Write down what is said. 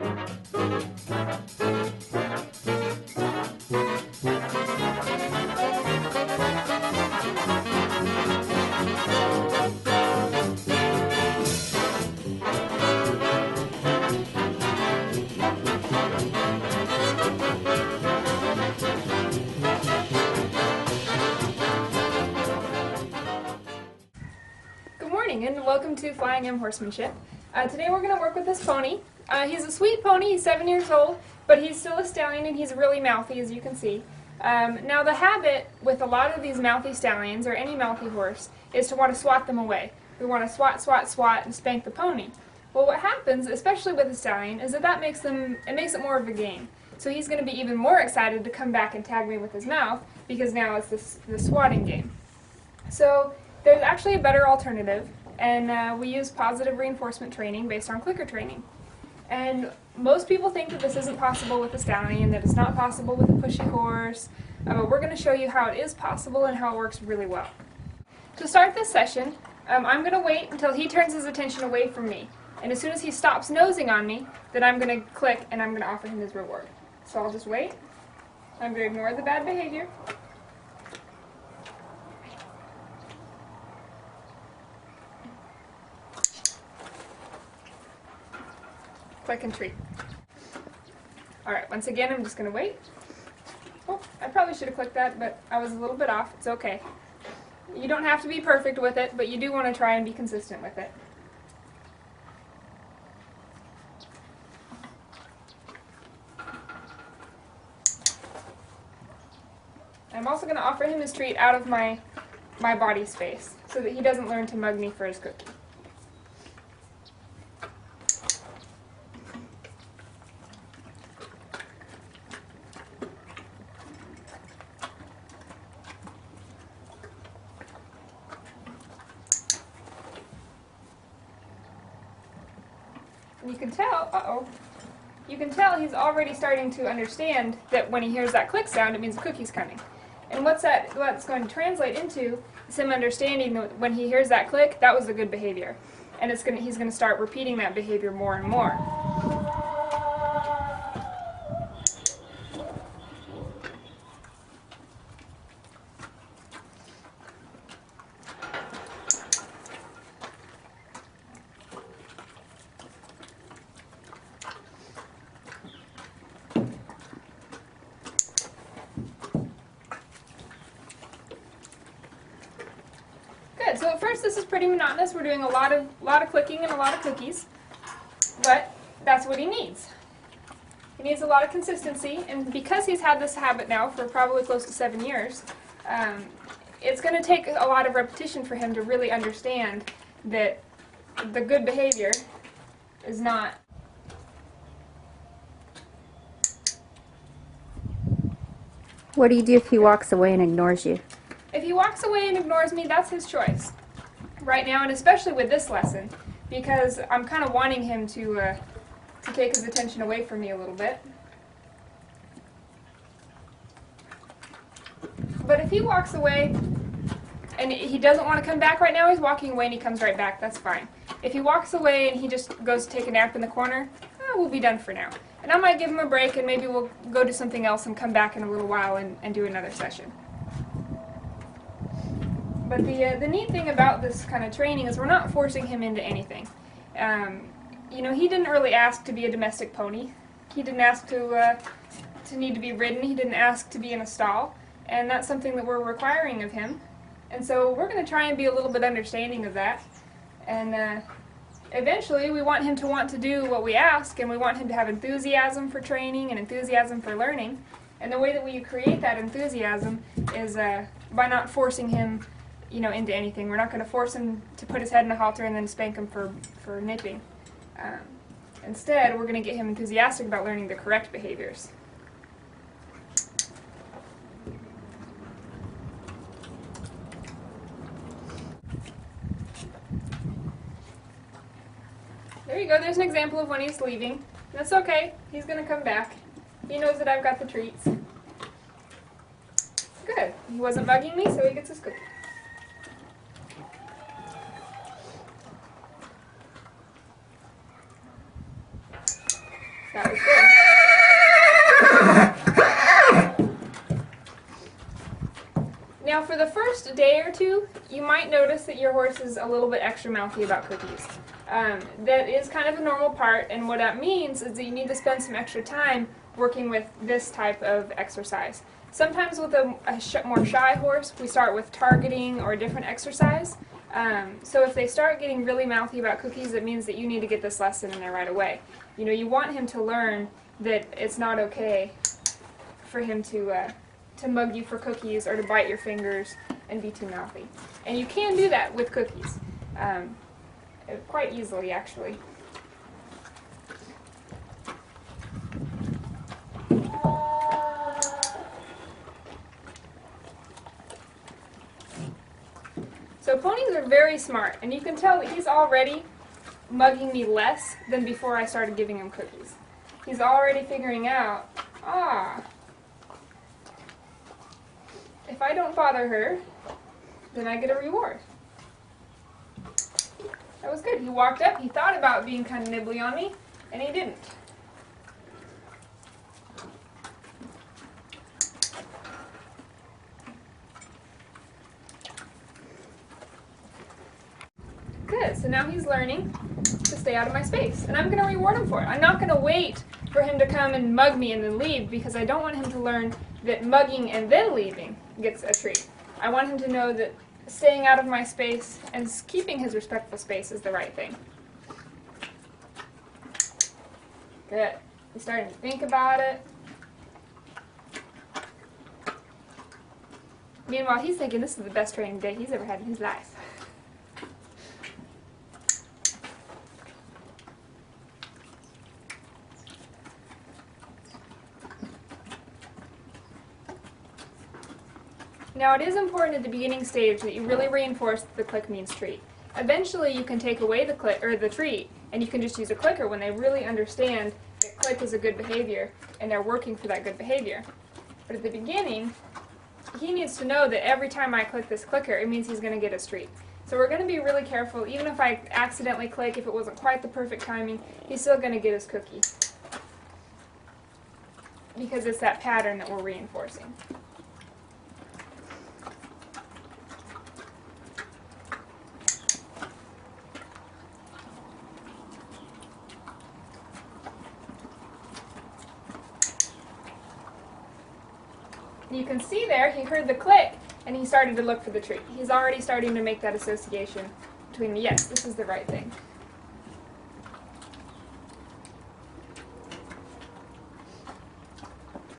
Good morning and welcome to Flying M Horsemanship. Today we're going to work with this pony. He's a sweet pony, he's 7 years old, but he's still a stallion and he's really mouthy, as you can see. Now the habit with a lot of these mouthy stallions, or any mouthy horse, is to want to swat them away. We want to swat, swat, swat and spank the pony. Well, what happens, especially with a stallion, is that makes it more of a game. So he's going to be even more excited to come back and tag me with his mouth, because now it's the swatting game. So there's actually a better alternative, and we use positive reinforcement training based on clicker training. And most people think that this isn't possible with a stallion, that it's not possible with a pushy horse, but we're going to show you how it is possible and how it works really well. To start this session, I'm going to wait until he turns his attention away from me. And as soon as he stops nosing on me, then I'm going to click and I'm going to offer him his reward. So I'll just wait. I'm going to ignore the bad behavior. Click and treat. Alright, once again I'm just going to wait. Oh, I probably should have clicked that, but I was a little bit off. It's okay. You don't have to be perfect with it, but you do want to try and be consistent with it. I'm also going to offer him his treat out of my body space, so that he doesn't learn to mug me for his cookie. And you can tell he's already starting to understand that when he hears that click sound, it means the cookie's coming. And what's going to translate into is him understanding that when he hears that click, that was a good behavior. And he's going to start repeating that behavior more and more. So at first this is pretty monotonous. We're doing a lot of clicking and a lot of cookies, but that's what he needs. He needs a lot of consistency, and because he's had this habit now for probably close to 7 years, it's going to take a lot of repetition for him to really understand that the good behavior is not. What do you do if he walks away and ignores you? If he walks away and ignores me, that's his choice. Right now, and especially with this lesson, because I'm kind of wanting him to take his attention away from me a little bit. But if he walks away and he doesn't want to come back right now, he's walking away and he comes right back, that's fine. If he walks away and he just goes to take a nap in the corner, we'll be done for now. And I might give him a break and maybe we'll go do something else and come back in a little while and do another session. But the neat thing about this kind of training is we're not forcing him into anything. You know, he didn't really ask to be a domestic pony. He didn't ask to need to be ridden. He didn't ask to be in a stall. And that's something that we're requiring of him. And so we're going to try and be a little bit understanding of that. And eventually we want him to want to do what we ask, and we want him to have enthusiasm for training and enthusiasm for learning. And the way that we create that enthusiasm is by not forcing him, you know, into anything. We're not going to force him to put his head in a halter and then spank him for nipping. Instead, we're going to get him enthusiastic about learning the correct behaviors. There you go, there's an example of when he's leaving. That's okay, he's going to come back. He knows that I've got the treats. Good, he wasn't bugging me, so he gets his cookie. That was good. Now for the first day or two, you might notice that your horse is a little bit extra mouthy about cookies. That is kind of a normal part, and what that means is that you need to spend some extra time working with this type of exercise. Sometimes with a more shy horse, we start with targeting or a different exercise. So if they start getting really mouthy about cookies, it means that you need to get this lesson in there right away. You know, you want him to learn that it's not okay for him to mug you for cookies or to bite your fingers and be too mouthy. And you can do that with cookies, quite easily actually. So ponies are very smart, and you can tell that he's already mugging me less than before I started giving him cookies. He's already figuring out, if I don't bother her, then I get a reward. That was good. He walked up, he thought about being kind of nibbly on me, and he didn't. Good, so now he's learning to stay out of my space, and I'm going to reward him for it. I'm not going to wait for him to come and mug me and then leave, because I don't want him to learn that mugging and then leaving gets a treat. I want him to know that staying out of my space and keeping his respectful space is the right thing. Good. He's starting to think about it. Meanwhile, he's thinking this is the best training day he's ever had in his life. Now it is important at the beginning stage that you really reinforce that the click means treat. Eventually you can take away the click or the treat and you can just use a clicker when they really understand that click is a good behavior and they're working for that good behavior. But at the beginning, he needs to know that every time I click this clicker, it means he's going to get his treat. So we're going to be really careful. Even if I accidentally click, if it wasn't quite the perfect timing, he's still going to get his cookie. Because it's that pattern that we're reinforcing. You can see there, he heard the click, and he started to look for the treat. He's already starting to make that association between, yes, this is the right thing.